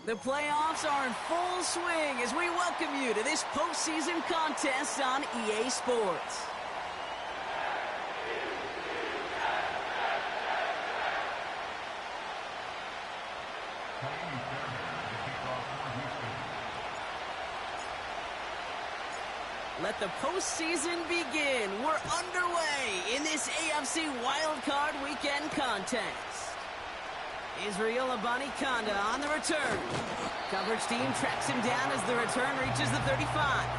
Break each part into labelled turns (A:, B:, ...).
A: The playoffs are in full swing as we welcome you to this postseason contest on EA Sports. Let the postseason begin. We're underway in this AFC Wildcard Weekend contest. Israel Abanikanda on the return. Coverage team tracks him down as the return reaches the 35.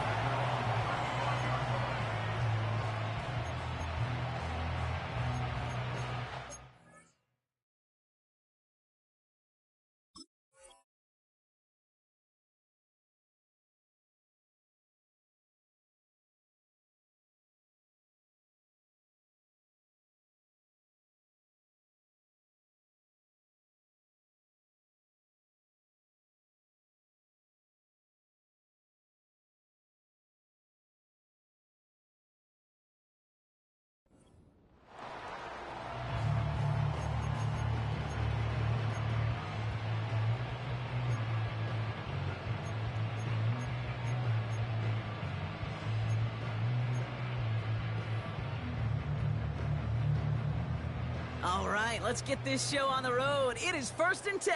A: All right, let's get this show on the road. It is 1st and 10.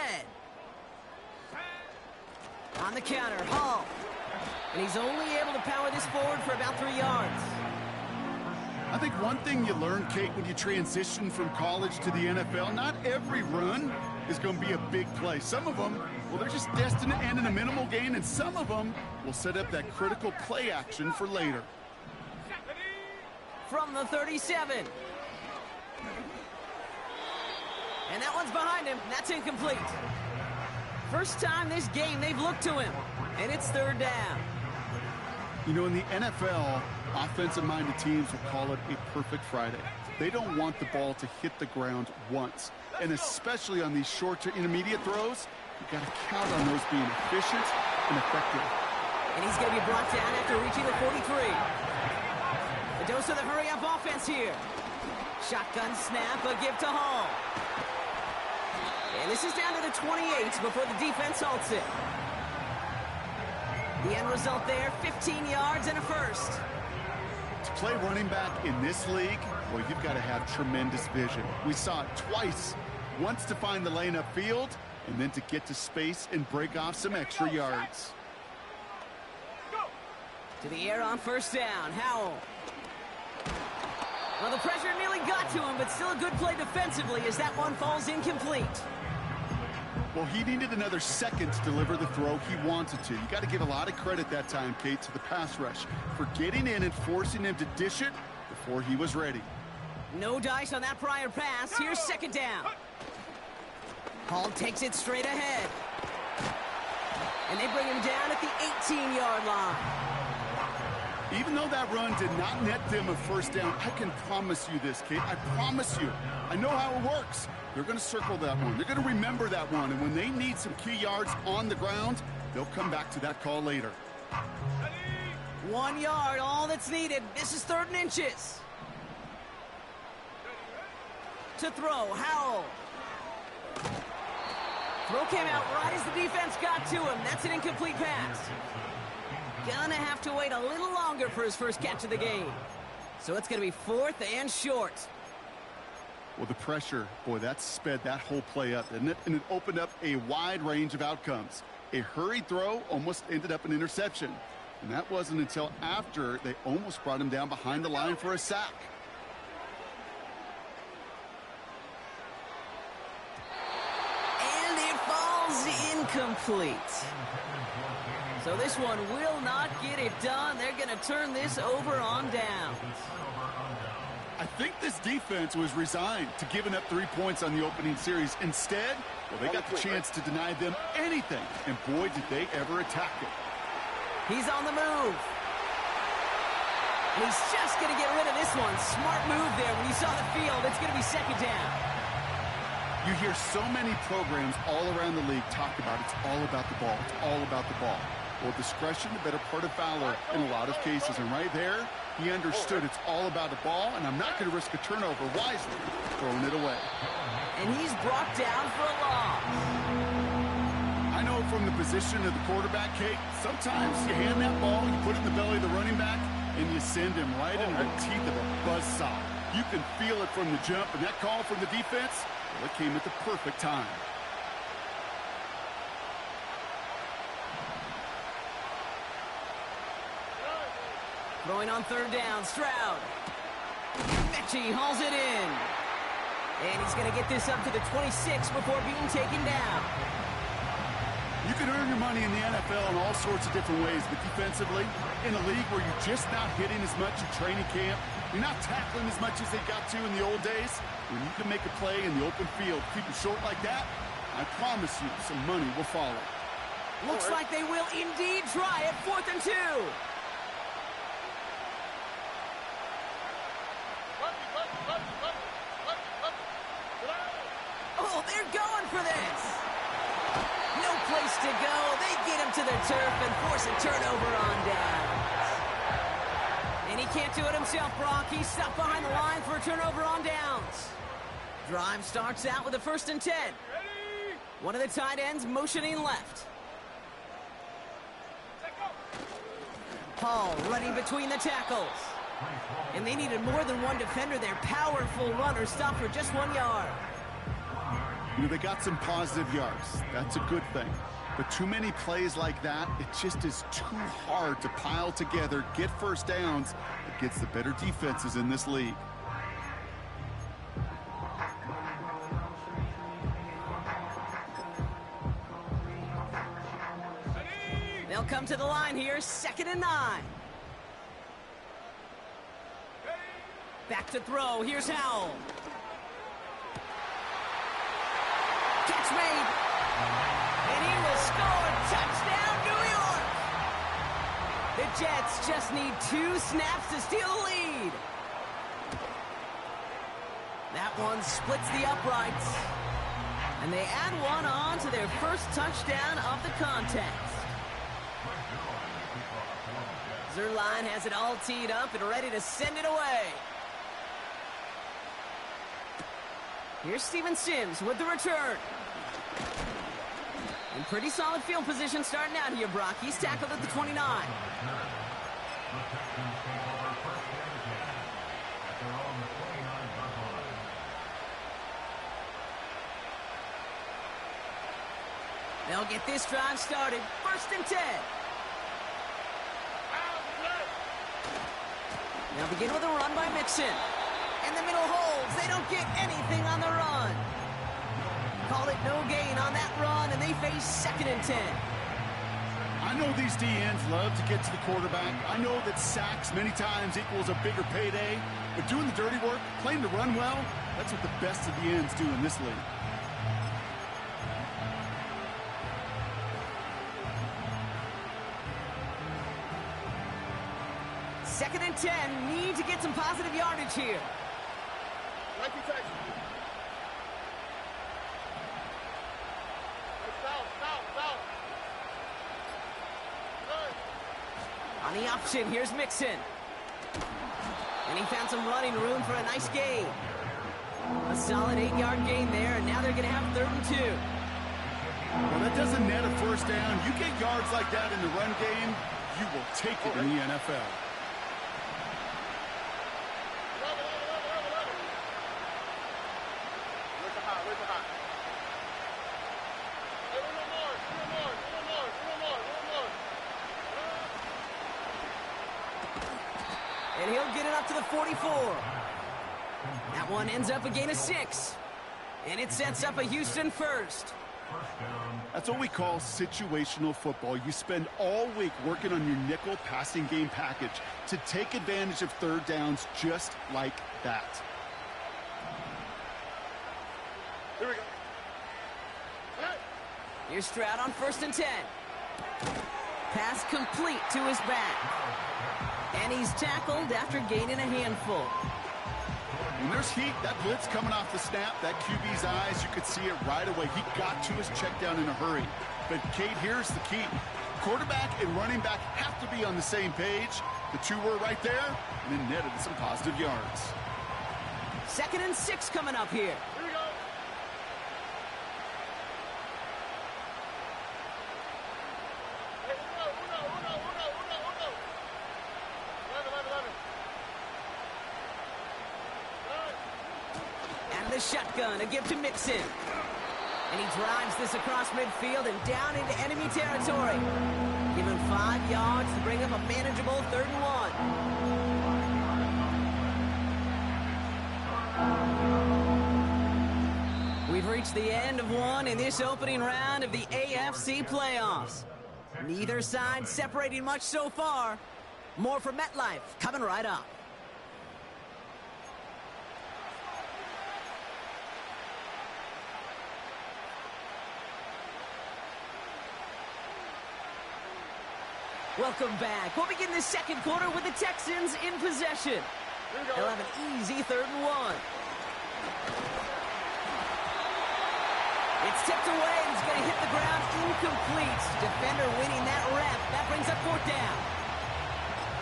A: On the counter, Hall. And he's only able to power this forward for about 3 yards.
B: I think one thing you learn, Kate, when you transition from college to the NFL, not every run is going to be a big play. Some of them, well, they're just destined to end in a minimal gain, and some of them will set up that critical play action for later.
A: From the 37. And that one's behind him. That's incomplete. First time this game they've looked to him. And it's 3rd down.
B: You know, in the NFL, offensive-minded teams will call it a perfect Friday. They don't want the ball to hit the ground once. And especially on these short to intermediate throws, you've got to count on those being efficient and effective.
A: And he's going to be brought down after reaching the 43. A dose of the hurry-up offense here. Shotgun snap, a give to Hall. And this is down to the 28 before the defense halts it. The end result there, 15 yards and a first.
B: To play running back in this league, well, you've got to have tremendous vision. We saw it twice. Once to find the lane upfield, and then to get to space and break off some extra yards.
A: To the air on 1st down, Howell. Well, the pressure nearly got to him, but still a good play defensively as that one falls incomplete.
B: Well, he needed another second to deliver the throw he wanted to. You got to give a lot of credit that time, Kate, to the pass rush for getting in and forcing him to dish it before he was ready.
A: No dice on that prior pass. Here's 2nd down. Hall takes it straight ahead. And they bring him down at the 18-yard line.
B: Even though that run did not net them a 1st down, I can promise you this, Kate. I promise you. I know how it works. They're going to circle that one. They're going to remember that one. And when they need some key yards on the ground, they'll come back to that call later.
A: 1 yard, all that's needed. This is 3rd and inches. To throw, Howell. Throw came out right as the defense got to him. That's an incomplete pass. Gonna have to wait a little longer for his first catch of the game. So it's going to be 4th and short.
B: Well, the pressure, boy, that sped that whole play up, didn't it? And it opened up a wide range of outcomes. A hurried throw almost ended up an interception. And that wasn't until after they almost brought him down behind the line for a sack.
A: And it falls incomplete. So this one will not get it done. They're going to turn this over on downs.
B: I think this defense was resigned to giving up 3 points on the opening series. Instead, well, they got the chance to deny them anything. And boy, did they ever attack it.
A: He's on the move. And he's just going to get rid of this one. Smart move there. When you saw the field, it's going to be 2nd down.
B: You hear so many programs all around the league talk about it's all about the ball. It's all about the ball. Well, discretion, the better part of valor in a lot of cases. And right there, he understood it's all about the ball, and I'm not going to risk a turnover wisely, throwing it away.
A: And he's brought down for a loss.
B: I know from position of the quarterback, Kate. Sometimes you hand that ball, you put it in the belly of the running back, and you send him right into the teeth of a buzzsaw. You can feel it from the jump, and that call from the defense, well, it came at the perfect time.
A: Throwing on third down, Stroud. Mechie hauls it in. And he's going to get this up to the 26 before being taken down.
B: You can earn your money in the NFL in all sorts of different ways, but defensively, in a league where you're just not hitting as much in training camp, you're not tackling as much as they got to in the old days, when you can make a play in the open field, keep it short like that, I promise you some money will follow.
A: Looks like they will indeed try it. 4th and 2. Oh, they're going for this. No place to go. They get him to the turf and force a turnover on downs. And he can't do it himself, Brock. He's stuck behind the line for a turnover on downs. Drive starts out with a 1st and 10. One of the tight ends motioning left. Hall running between the tackles. And they needed more than one defender. Their powerful runner stopped for just 1 yard.
B: You know, they got some positive yards. That's a good thing. But too many plays like that, it just is too hard to pile together, get first downs against the better defenses in this league.
A: They'll come to the line here, 2nd and 9. Back to throw, here's Howell. Catch made. And he will score. Touchdown, New York. The Jets just need 2 snaps to steal the lead. That one splits the uprights. And they add one on to their first touchdown of the contest. Zerline has it all teed up and ready to send it away. Here's Steven Sims with the return. In pretty solid field position starting out here, Brock. He's tackled at the 29. They'll get this drive started. 1st and 10. Now begin with a run by Mixon. And the middle holds. They don't get anything on the run. Call it no gain on that run, and they face 2nd and 10.
B: I know these DNs love to get to the quarterback. I know that sacks many times equals a bigger payday. But doing the dirty work, playing to run well, that's what the best of the ends do in this league.
A: Second and 10. Need to get some positive yardage here. On the option, here's Mixon. And he found some running room for a nice gain. A solid 8-yard gain there, and now they're going to have 3rd and 2.
B: Well, that doesn't net a first down. You get yards like that in the run game, you will take it in the NFL.
A: And he'll get it up to the 44. That one ends up a gain of 6. And it sets up a Houston 1st.
B: That's what we call situational football. You spend all week working on your nickel passing game package to take advantage of 3rd downs just like that.
C: Here we go.
A: Here's Stroud on 1st and 10. Pass complete to his back. And he's tackled after gaining a handful.
B: When there's heat, that blitz coming off the snap, that QB's eyes, you could see it right away. He got to his check down in a hurry. But, Kate, here's the key. Quarterback and running back have to be on the same page. The two were right there, and then netted some positive yards.
A: 2nd and 6 coming up here.
C: Here we go.
A: the shotgun, a give to Mixon. And he drives this across midfield and down into enemy territory. Give him 5 yards to bring up a manageable 3rd and 1. We've reached the end of one in this opening round of the AFC playoffs. Neither side separating much so far. More from MetLife coming right up. Welcome back. We'll begin the second quarter with the Texans in possession. They'll have an easy 3rd and 1. It's tipped away and it's going to hit the ground incomplete. Defender winning that rep. That brings up 4th down.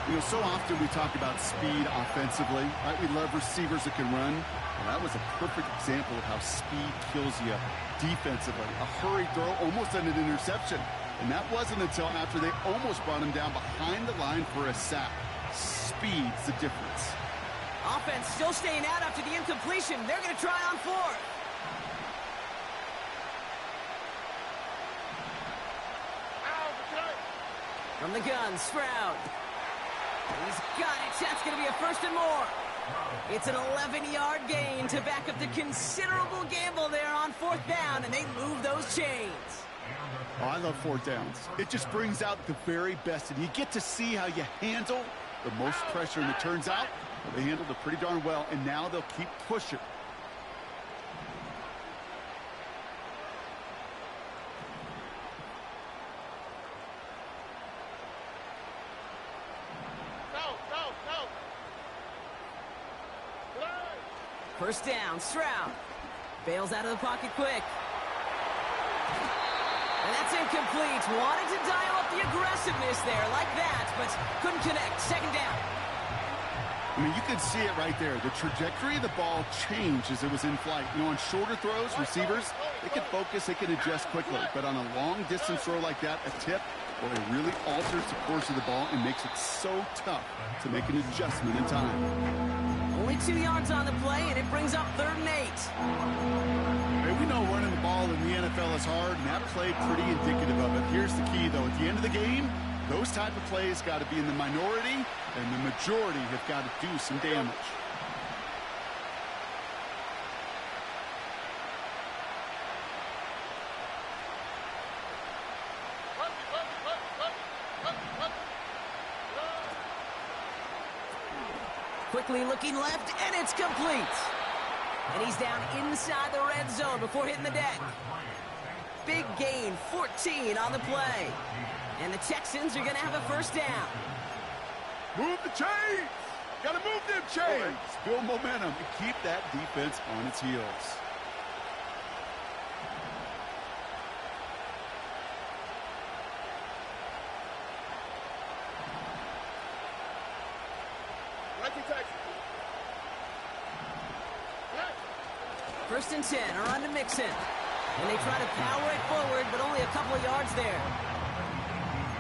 B: You know, so often we talk about speed offensively, right? We love receivers that can run. Well, that was a perfect example of how speed kills you defensively. A hurried throw, almost an interception. And that wasn't until after they almost brought him down behind the line for a sack. Speed's the difference.
A: Offense still staying out after the incompletion. They're going to try on 4th. From the gun, Stroud. He's got it. That's going to be a 1st and more. It's an 11-yard gain to back up the considerable gamble there on 4th down, and they move those chains.
B: Oh, I love 4th downs. It just brings out the very best, and you get to see how you handle the most pressure, and it turns out they handled it pretty darn well, and now they'll keep pushing.
A: First down, Stroud. Bails out of the pocket quick. And that's incomplete. Wanted to dial up the aggressiveness there like that, but couldn't connect. 2nd down.
B: I mean, you can see it right there. The trajectory of the ball changed as it was in flight. You know, on shorter throws, receivers, they can focus, they can adjust quickly. But on a long-distance throw like that, a tip, well, it really alters the course of the ball and makes it so tough to make an adjustment in time.
A: Only 2 yards on the play, and it brings up 3rd and 8.
B: Hey, we know running the ball in the NFL is hard, and that play pretty indicative of it. Here's the key, though. At the end of the game, those type of plays got to be in the minority, and the majority have got to do some damage.
A: Quickly looking left, and it's complete. And he's down inside the red zone before hitting the deck. Big gain, 14 on the play. And the Texans are going to have a 1st down.
B: Move the chains! Got to move them chains! Build momentum and keep that defense on its heels.
A: First and 10, around to Mixon. And they try to power it forward, but only a couple of yards there.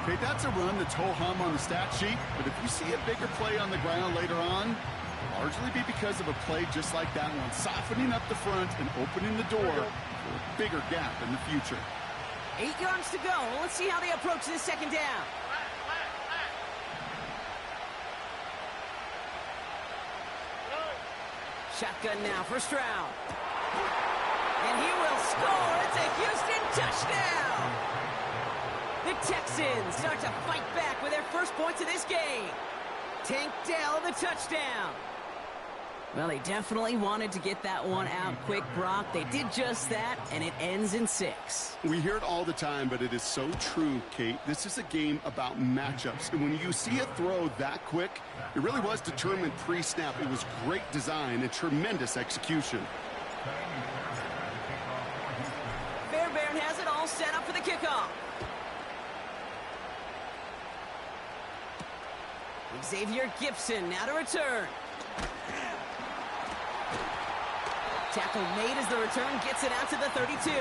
B: Okay, that's a run that's ho-hum on the stat sheet, but if you see a bigger play on the ground later on, it'll largely be because of a play just like that one, softening up the front and opening the door for a bigger gap in the future.
A: 8 yards to go. Let's see how they approach this 2nd down. Shotgun now for Stroud. And he will score. It's a Houston touchdown. The Texans start to fight back with their first points of this game. Tank Dell the touchdown. Well, they definitely wanted to get that one out quick, Brock. They did just that, and it ends in 6.
B: We hear it all the time, but it is so true, Kate. This is a game about matchups. And when you see a throw that quick, it really was determined pre-snap. It was great design and tremendous execution.
A: Fairbairn has it all set up for the kickoff. Xavier Gibson now to return. Tackle made as the return gets it out to the 32.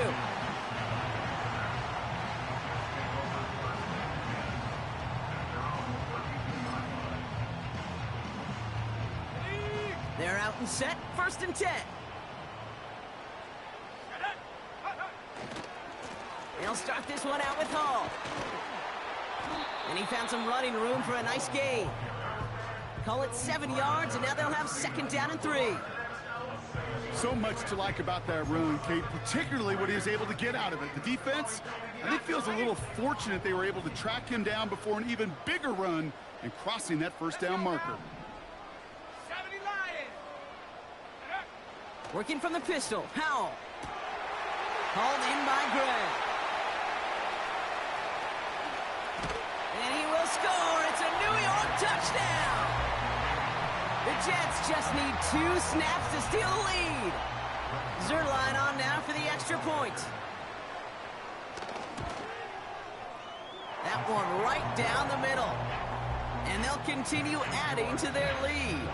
A: They're out and set, 1st and 10. start this one out with Hall. And he found some running room for a nice gain. Call it 7 yards, and now they'll have 2nd down and 3.
B: So much to like about that run, Kate, particularly what he was able to get out of it. The defense, I think, feels a little fortunate they were able to track him down before an even bigger run and crossing that 1st down marker.
A: Working from the pistol, Howell. Hauled in by Gray. And he will score. It's a New York touchdown. The Jets just need 2 snaps to steal the lead. Zerline on now for the extra point. That one right down the middle. And they'll continue adding to their lead.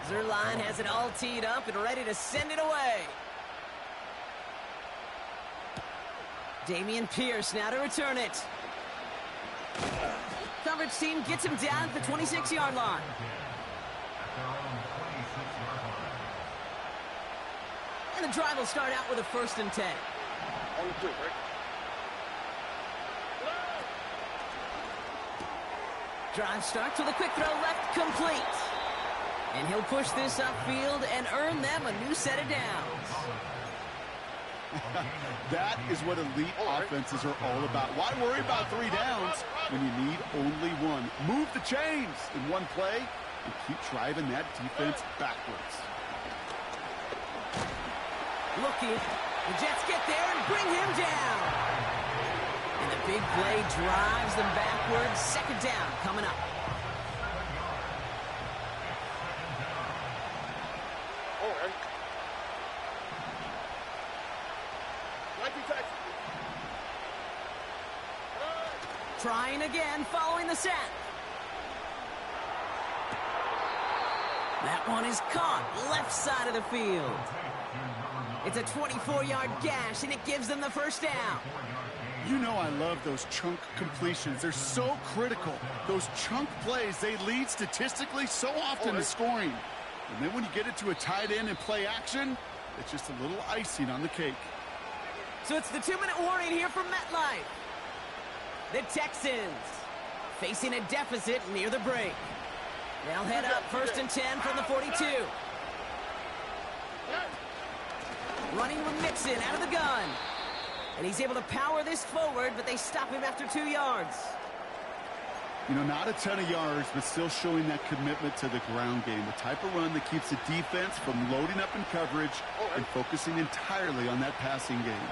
A: Zerline has it all teed up and ready to send it away. Dameon Pierce now to return it. Coverage team gets him down at the 26-yard line. And the drive will start out with a 1st and 10. Drive starts with a quick throw left, complete. And he'll push this upfield and earn them a new set of downs.
B: That is what elite offenses are all about. Why worry about 3 downs when you need only 1? Move the chains in one play and keep driving that defense backwards.
A: Looking, the Jets get there and bring him down. And the big play drives them backwards. 2nd down coming up. Trying again following the sack. That one is caught left side of the field. It's a 24-yard gash, and it gives them the 1st down.
B: You know I love those chunk completions. They're so critical. Those chunk plays, they lead statistically so often to scoring. And then when you get it to a tight end and play action, it's just a little icing on the cake.
A: So it's the 2-minute warning here from MetLife. The Texans facing a deficit near the break. They'll head up 1st and 10 from the 42. Running with Mixon out of the gun. And he's able to power this forward, but they stop him after 2 yards.
B: You know, not a ton of yards, but still showing that commitment to the ground game. The type of run that keeps the defense from loading up in coverage and focusing entirely on that passing game.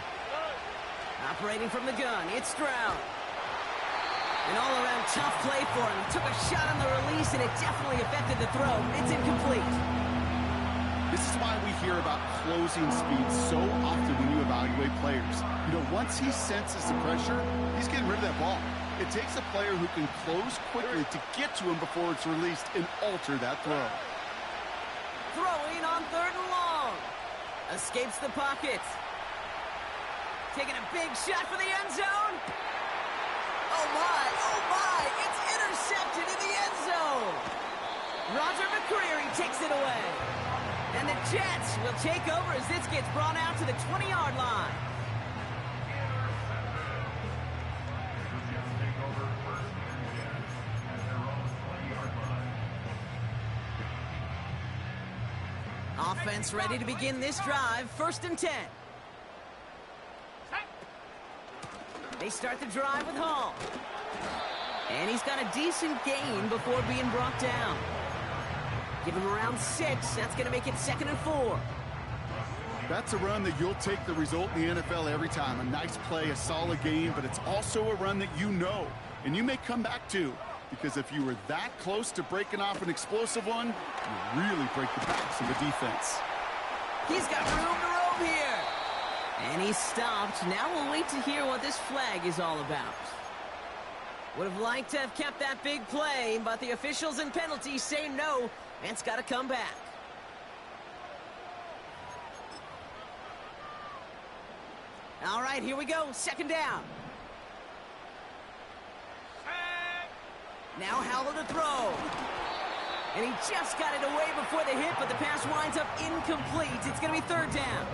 A: Operating from the gun, it's Stroud. An all-around tough play for him. He took a shot on the release, and it definitely affected the throw. It's incomplete.
B: This is why we hear about closing speed so often when you evaluate players. You know, once he senses the pressure, he's getting rid of that ball. It takes a player who can close quickly to get to him before it's released and alter that throw.
A: Throwing on 3rd and long. Escapes the pocket. Taking a big shot for the end zone. Oh my, it's intercepted in the end zone. Roger McCreary takes it away. And the Jets will take over as this gets brought out to the 20-yard line. Offense ready to begin this drive, 1st and 10. They start the drive with Hall. And he's got a decent gain before being brought down. Give him around 6. That's going to make it 2nd and 4.
B: That's a run that you'll take the result in the NFL every time. A nice play, a solid game, but it's also a run that you know and you may come back to. Because if you were that close to breaking off an explosive one, you really break the backs of the defense.
A: He's got room to roam here. And he's stopped. Now we'll wait to hear what this flag is all about. Would have liked to have kept that big play, but the officials and penalties say no, and it's got to come back. All right, here we go. 2nd down. Now Howell to throw. And he just got it away before the hit, but the pass winds up incomplete. It's going to be 3rd down.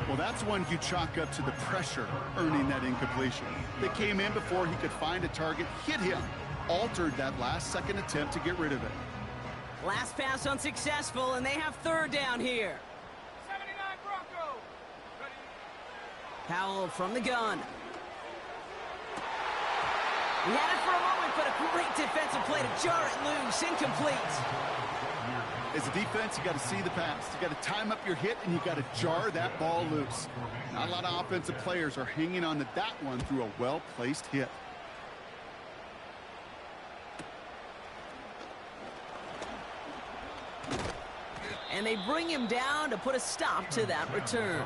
B: Well, that's one you chalk up to the pressure earning that incompletion. They came in before he could find a target, hit him, altered that last-second attempt to get rid of it.
A: Last pass unsuccessful, and they have third down here.
C: 79 Broncos. Ready.
A: Powell from the gun. He had it for a moment, but a great defensive play to jar it loose. Incomplete.
B: As a defense, you got to see the pass. You got to time up your hit, and you got to jar that ball loose. Not a lot of offensive players are hanging on to that one through a well-placed hit.
A: And they bring him down to put a stop to that return.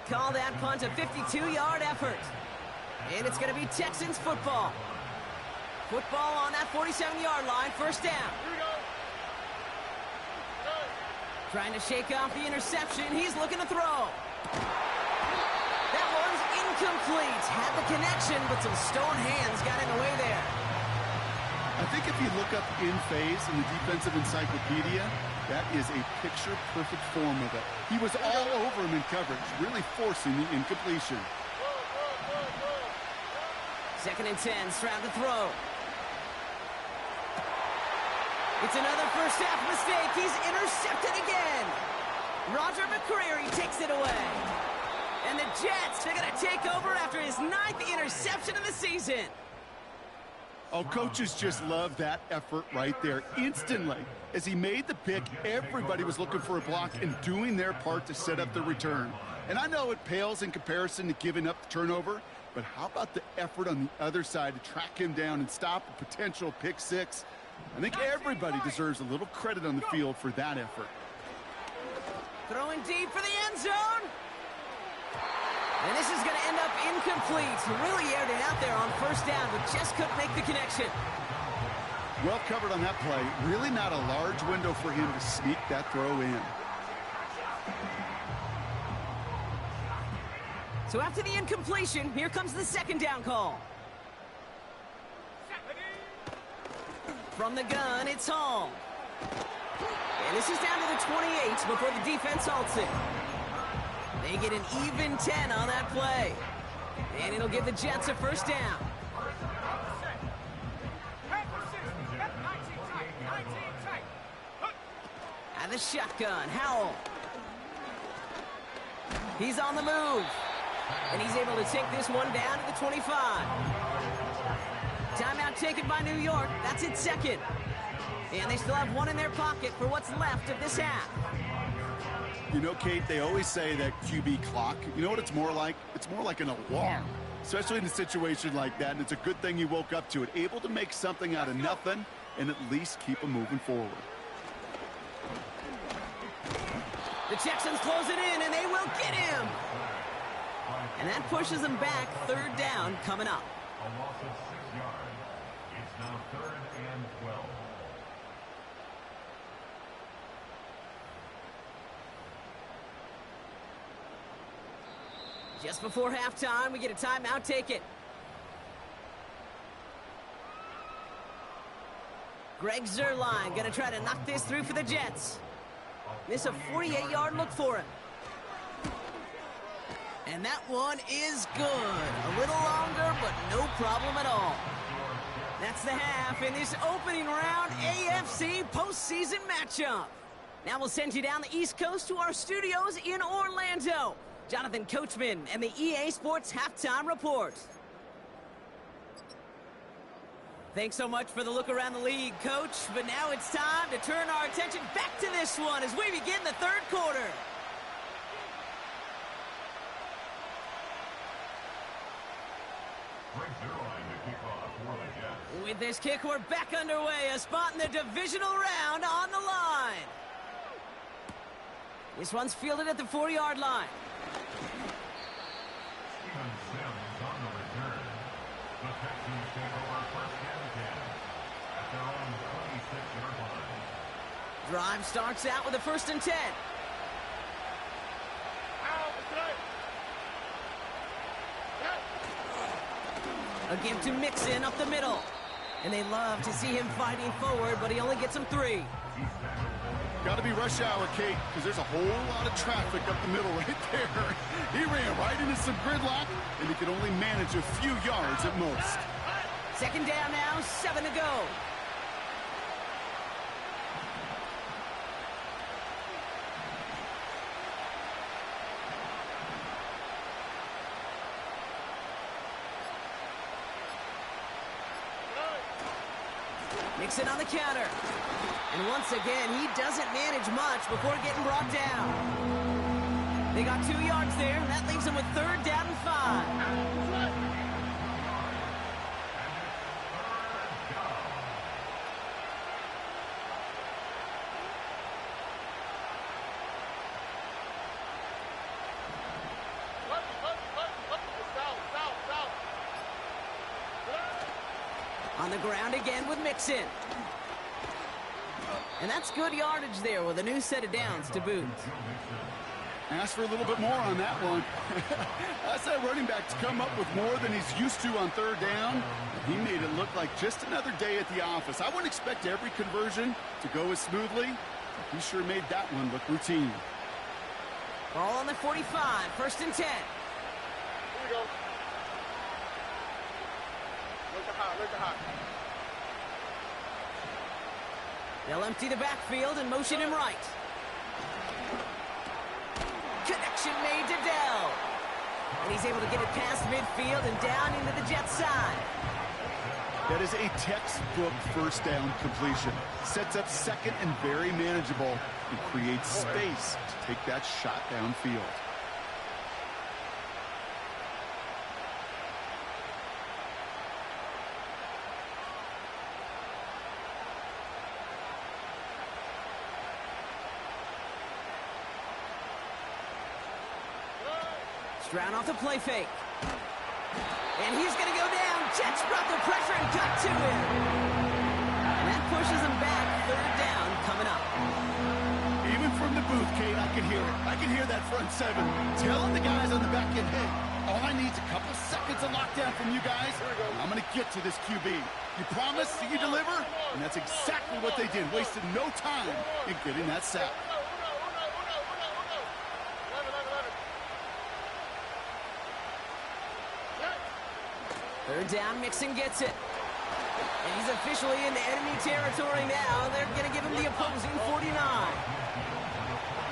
A: Call that punt a 52-yard effort. And it's going to be Texans football. Football on that 47-yard line, first down.
C: Here we go.
A: Trying to shake off the interception. He's looking to throw. That one's incomplete. Had the connection, but some stone hands got in the way there.
B: I think if you look up in phase in the defensive encyclopedia, that is a picture-perfect form of it. He was all over him in coverage, really forcing the incompletion.
A: Second and 10, Stroud to throw. It's another first half mistake. He's intercepted again. Roger McCreary takes it away. And the Jets are going to take over after his 9th interception of the season.
B: Oh, coaches just love that effort right there. Instantly, as he made the pick, everybody was looking for a block and doing their part to set up the return. And I know it pales in comparison to giving up the turnover, but how about the effort on the other side to track him down and stop a potential pick six? I think everybody deserves a little credit on the field for that effort.
A: Throwing deep for the end zone. And this is going to end up incomplete. He really aired it out there on first down, but just couldn't make the connection.
B: Well covered on that play. Really not a large window for him to sneak that throw in.
A: So after the incompletion, here comes the second down call. From the gun, it's Hall. And this is down to the 28 before the defense halts it. They get an even 10 on that play. And it'll give the Jets a first down. And the shotgun, Howell. He's on the move. And he's able to take this one down to the 25. Timeout taken by New York. That's its second. And they still have one in their pocket for what's left of this half.
B: You know, Kate, they always say that QB clock. You know what it's more like? It's more like an alarm, especially in a situation like that. And it's a good thing you woke up to it, able to make something out of nothing and at least keep them moving forward.
A: The Texans close it in, and they will get him. And that pushes them back. Third down coming up.
D: A loss of 6 yards. It's now 3rd and 12.
A: Just before halftime, we get a timeout. Take it. Greg Zuerlein going to try to knock this through for the Jets. This a 48-yard look for him. And that one is good. A little longer, but no problem at all. That's the half in this opening round AFC postseason matchup. Now we'll send you down the East Coast to our studios in Orlando. Jonathan Coachman and the EA Sports Halftime Report. Thanks so much for the look around the league, Coach. But now it's time to turn our attention back to this one as we begin the third quarter. With this kick, we're back underway. A spot in the divisional round on the line. This one's fielded at the 4-yard line. Drive starts out with a 1st and 10. A give to Mixon up the middle. And they love to see him fighting forward, but he only gets him 3.
B: Got to be rush hour, Kate, because there's a whole lot of traffic up the middle right there. He ran right into some gridlock, and he could only manage a few yards at most.
A: Second down now, 7 to go. Mixon on the counter. And once again, he doesn't manage much before getting brought down. They got 2 yards there. That leaves them with third down and 5. On the ground again with Mixon. And that's good yardage there with a new set of downs to boot.
B: Ask for a little bit more on that one. That's that running back to come up with more than he's used to on third down. He made it look like just another day at the office. I wouldn't expect every conversion to go as smoothly. He sure made that one look routine.
A: Ball on the 45, first and 10.
C: Here we go. Look at high.
A: They'll empty the backfield and motion him right. Connection made to Dell. And he's able to get it past midfield and down into the Jets side.
B: That is a textbook first down completion. Sets up second and very manageable and creates space to take that shot downfield.
A: Stroud off the play fake. And he's going to go down. Jets brought the pressure and got to him. And that pushes him back. Third down coming up.
B: Even from the booth, Kate, I can hear it. I can hear that front seven telling the guys on the back end, hey, all I need is a couple seconds of lockdown from you guys, and I'm going to get to this QB. You promise that you deliver? And that's exactly what they did. Wasted no time in getting that sack.
A: Third down, Mixon gets it. And he's officially into enemy territory now. They're going to give him the opposing 49.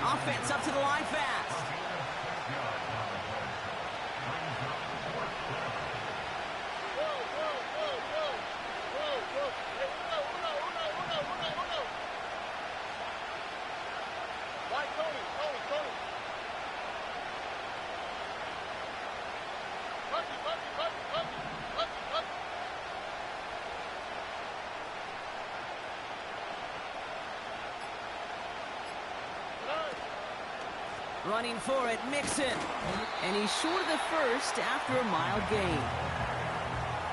A: Offense up to the line fast. Running for it, Mixon. And he's short of the first after a mile gain.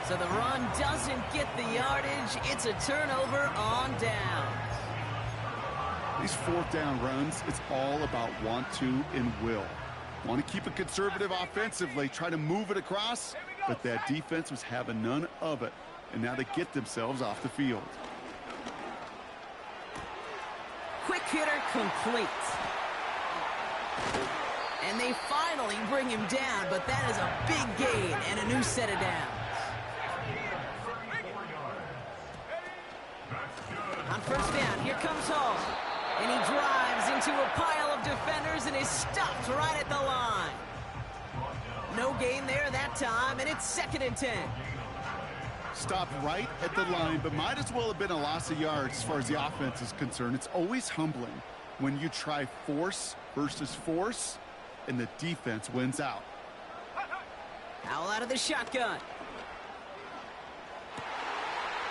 A: So the run doesn't get the yardage. It's a turnover on downs.
B: These fourth down runs, it's all about want to and will. Want to keep it conservative offensively, try to move it across, but that defense was having none of it. And now they get themselves off the field.
A: Quick hitter complete. And they finally bring him down, but that is a big gain and a new set of downs. On first down, here comes Hall. And he drives into a pile of defenders and is stopped right at the line. No gain there that time, and it's second and 10.
B: Stopped right at the line, but might as well have been a loss of yards as far as the offense is concerned. It's always humbling when you try force versus force, and the defense wins out.
A: Howell out of the shotgun.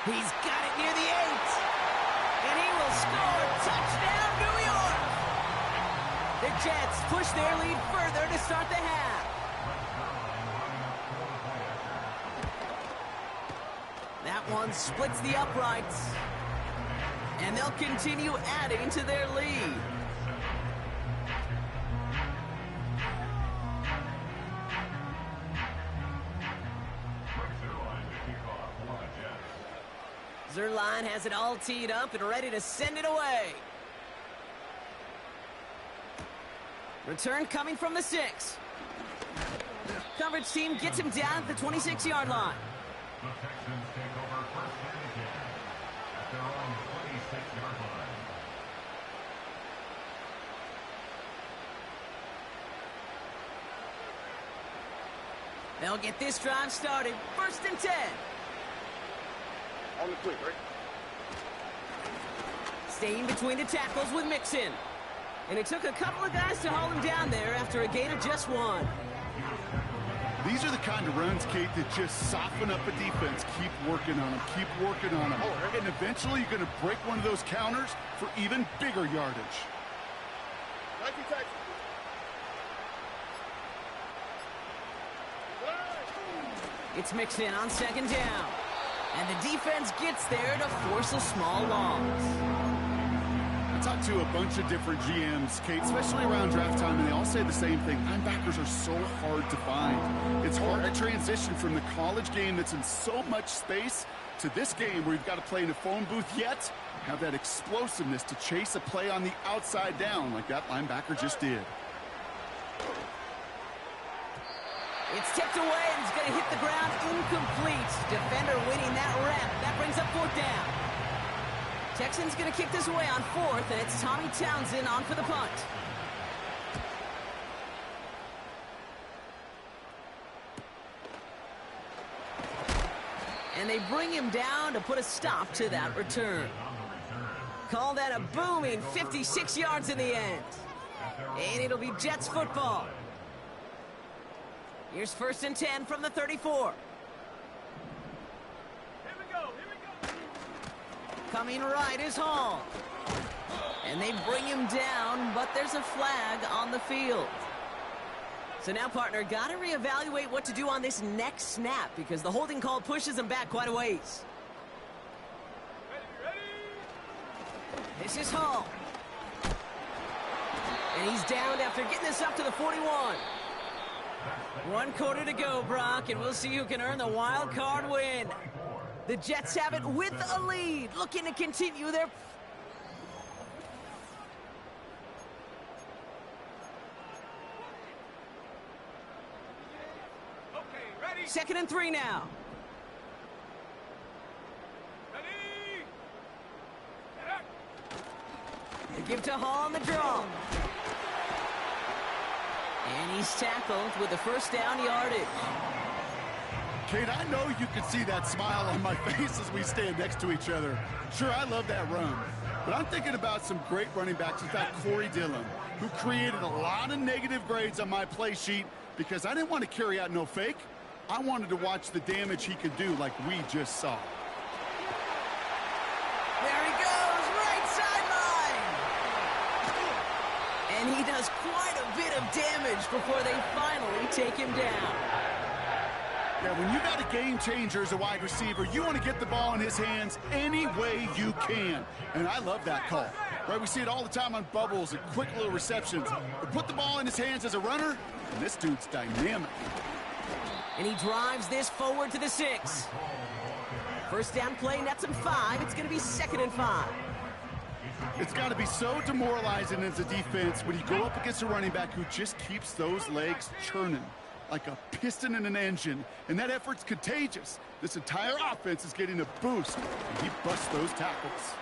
A: He's got it near the 8. And he will score. Touchdown, New York! The Jets push their lead further to start the half. That one splits the uprights. And they'll continue adding to their lead. Zerline has it all teed up and ready to send it away. Return coming from the 6. Coverage team gets him down at the 26-yard line.
D: The Texans take over first and 10 at their own 26-yard line.
A: They'll get this drive started. First and 10.
C: On the quick, right?
A: Staying between the tackles with Mixon. And it took a couple of guys to hold him down there after a gain of just 1.
B: These are the kind of runs, Kate, that just soften up a defense. Keep working on them. Keep working on them. And eventually you're going to break one of those counters for even bigger yardage.
C: Nike Texas.
A: It's Mixon on second down. And the defense gets there to force a small loss.
B: I talked to a bunch of different GMs, Kate, especially around draft time, and they all say the same thing. Linebackers are so hard to find. It's hard to transition from the college game that's in so much space to this game where you've got to play in a phone booth, yet have that explosiveness to chase a play on the outside down like that linebacker just did.
A: It's tipped away and it's going to hit the ground incomplete. Defender winning that rep. That brings up 4th down. Texans going to kick this away on 4th, and it's Tommy Townsend on for the punt. And they bring him down to put a stop to that return. Call that a booming 56 yards in the end. And it'll be Jets football. Here's first and 10 from the 34.
C: Here we go.
A: Coming right is Hall. And they bring him down, but there's a flag on the field. So now, partner, got to reevaluate what to do on this next snap because the holding call pushes him back quite a ways.
C: Ready.
A: This is Hall. And he's down after getting this up to the 41. 1 quarter to go, Brock, and we'll see who can earn the wild card win. The Jets have it with a lead, looking to continue their...
C: Okay, ready.
A: 2nd and 3 now.
C: Ready.
A: They give to Hall on the draw. And he's tackled with the first down yardage.
B: Kate, I know you can see that smile on my face as we stand next to each other. Sure, I love that run. But I'm thinking about some great running backs. In fact, Corey Dillon, who created a lot of negative grades on my play sheet because I didn't want to carry out no fake. I wanted to watch the damage he could do like we just saw.
A: There he goes, right sideline. And he does quite a bit of damage before they finally take him down.
B: Yeah, when you got a game changer as a wide receiver, you want to get the ball in his hands any way you can. And I love that call. Right, we see it all the time on bubbles and quick little receptions. But put the ball in his hands as a runner, and this dude's dynamic.
A: And he drives this forward to the 6. First down play, nets him 5. It's going to be 2nd and 5.
B: It's got to be so demoralizing as a defense when you go up against a running back who just keeps those legs churning like a piston in an engine, and that effort's contagious. This entire offense is getting a boost, and he busts those tackles.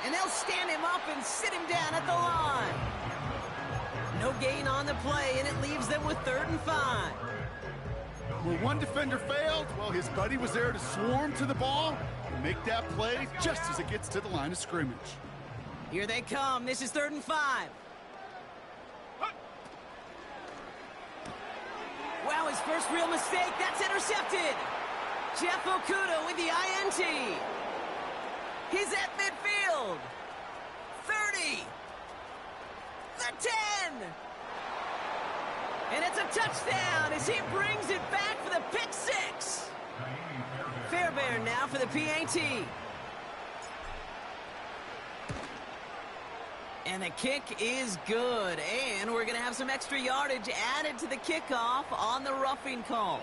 A: And they'll stand him up and sit him down at the line. No gain on the play, and it leaves them with 3rd and 5.
B: Where one defender failed, well, his buddy was there to swarm to the ball and make that play just as it gets to the line of scrimmage.
A: Here they come. This is 3rd and 5. Wow, his first real mistake. That's intercepted. Jeff Okuda with the INT. He's at midfield. 30. The 10. And it's a touchdown as he brings it back for the pick 6. Fairbairn now for the PAT. And the kick is good. And we're going to have some extra yardage added to the kickoff on the roughing call.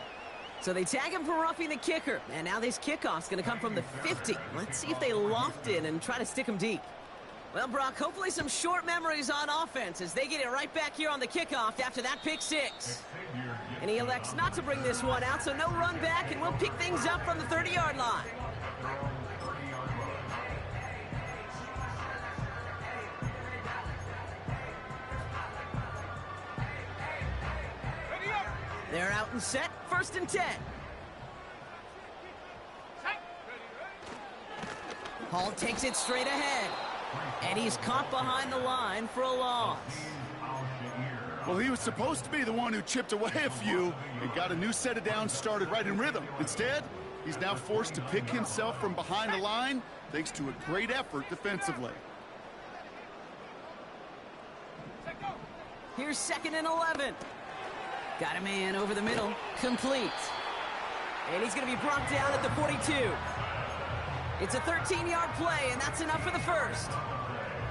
A: So they tag him for roughing the kicker. And now this kickoff's going to come from the 50. Let's see if they loft it and try to stick him deep. Well, Brock, hopefully some short memories on offense as they get it right back here on the kickoff after that pick six. And he elects not to bring this one out, so no run back, and we'll pick things up from the 30-yard line. They're out and set, 1st and 10. Hall takes it straight ahead. And he's caught behind the line for a loss.
B: Well, he was supposed to be the one who chipped away a few and got a new set of downs started right in rhythm. Instead, he's now forced to pick himself from behind the line thanks to a great effort defensively.
A: Here's 2nd and 11. Got a man over the middle. Complete. And he's going to be brought down at the 42. It's a 13-yard play, and that's enough for the first.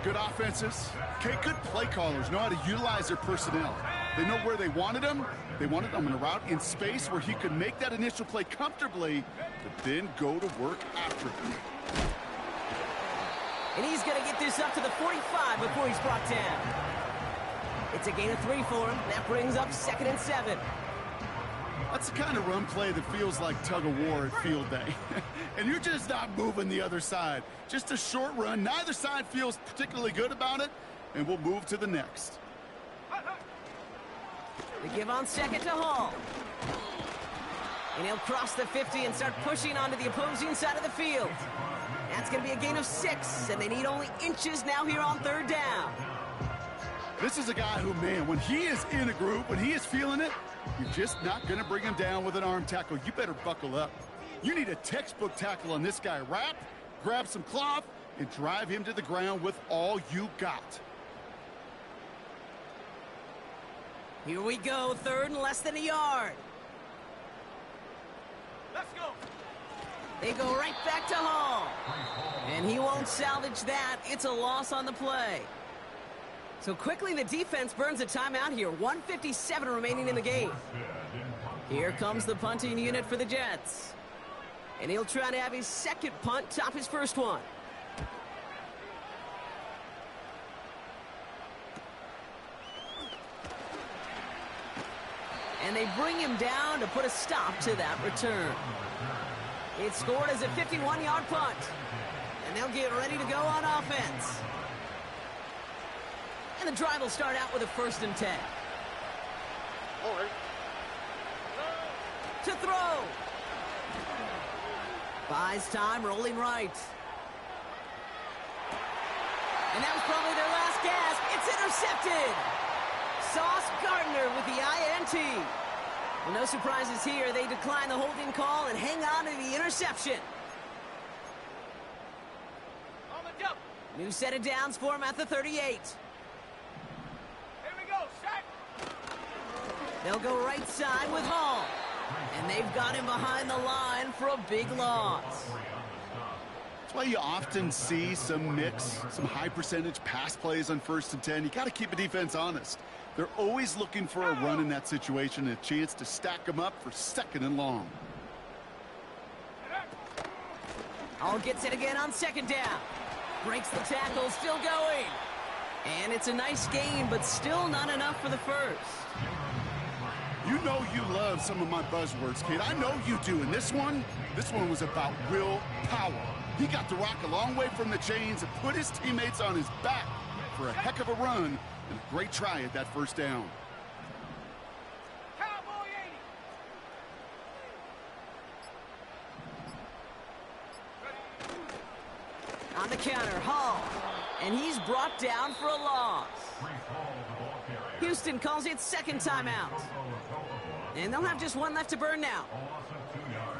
B: Good offenses. Okay, good play callers know how to utilize their personnel. They know where they wanted him. They wanted him in a route in space where he could make that initial play comfortably, but then go to work after him.
A: And he's going to get this up to the 45 before he's brought down. It's a gain of 3 for him. That brings up 2nd and 7.
B: That's the kind of run play that feels like tug-of-war at field day. And you're just not moving the other side. Just a short run. Neither side feels particularly good about it, and we'll move to the next.
A: They give on 2nd to Hall. And he'll cross the 50 and start pushing onto the opposing side of the field. That's going to be a gain of 6, and they need only inches now here on 3rd down.
B: This is a guy who, man, when he is in a group, when he is feeling it, you're just not going to bring him down with an arm tackle. You better buckle up. You need a textbook tackle on this guy. Wrap, grab some cloth, and drive him to the ground with all you got.
A: Here we go, 3rd and less than a yard.
C: Let's go.
A: They go right back to Hall. And he won't salvage that. It's a loss on the play. So quickly the defense burns a timeout here. 1:57 remaining in the game. Here comes the punting unit for the Jets. And he'll try to have his 2nd punt top his 1st one. And they bring him down to put a stop to that return. It's scored as a 51-yard punt. And they'll get ready to go on offense. And the drive will start out with a 1st and 10. To throw. Buys time, rolling right. And that was probably their last gasp. It's intercepted. Sauce Gardner with the INT. Well, no surprises here. They decline the holding call and hang on to the interception.
C: On the jump.
A: New set of downs for him at the 38.
C: Here we go. Sack.
A: They'll go right side with Hall. And they've got him behind the line for a big loss.
B: That's why you often see some mix, some high percentage pass plays on 1st and 10. You got to keep a defense honest. They're always looking for a run in that situation and a chance to stack them up for 2nd and long.
A: Hall gets it again on 2nd down. Breaks the tackle, still going. And it's a nice game, but still not enough for the first.
B: You know you love some of my buzzwords, kid. I know you do. And this one was about will power. He got the rock a long way from the chains and put his teammates on his back for a heck of a run and a great try at that 1st down.
C: Cowboy 80.
A: On the counter, Hall. And he's brought down for a loss. Houston calls it 2nd timeout. And they'll have just one left to burn now.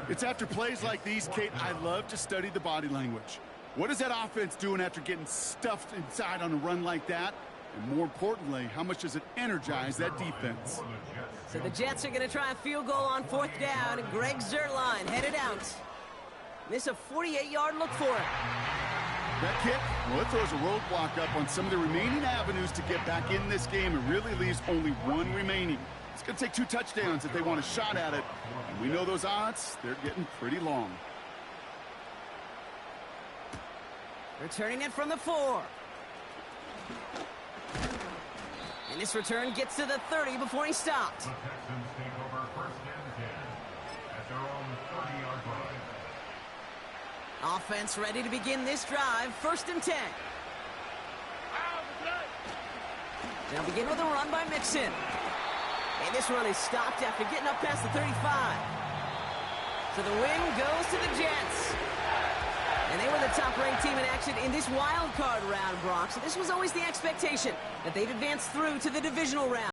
B: It's after plays like these, Kate, I love to study the body language. What is that offense doing after getting stuffed inside on a run like that? And more importantly, how much does it energize that defense?
A: So the Jets are going to try a field goal on 4th down, and Greg Zuerlein headed out. Miss a 48-yard look for it.
B: That kick, well, it throws a roadblock up on some of the remaining avenues to get back in this game. It really leaves only one remaining. It's going to take 2 touchdowns if they want a shot at it. And we know those odds, they're getting pretty long.
A: Returning it from the 4. And this return gets to the 30 before he stopped.
D: The Texans take over first and 10 at their own 30-yard line.
A: Offense ready to begin this drive. First and 10. They'll begin with a run by Mixon. And this run is stopped after getting up past the 35. So the win goes to the Jets. And they were the top-ranked team in action in this wild card round, Brock. So this was always the expectation that they'd advance through to the divisional round.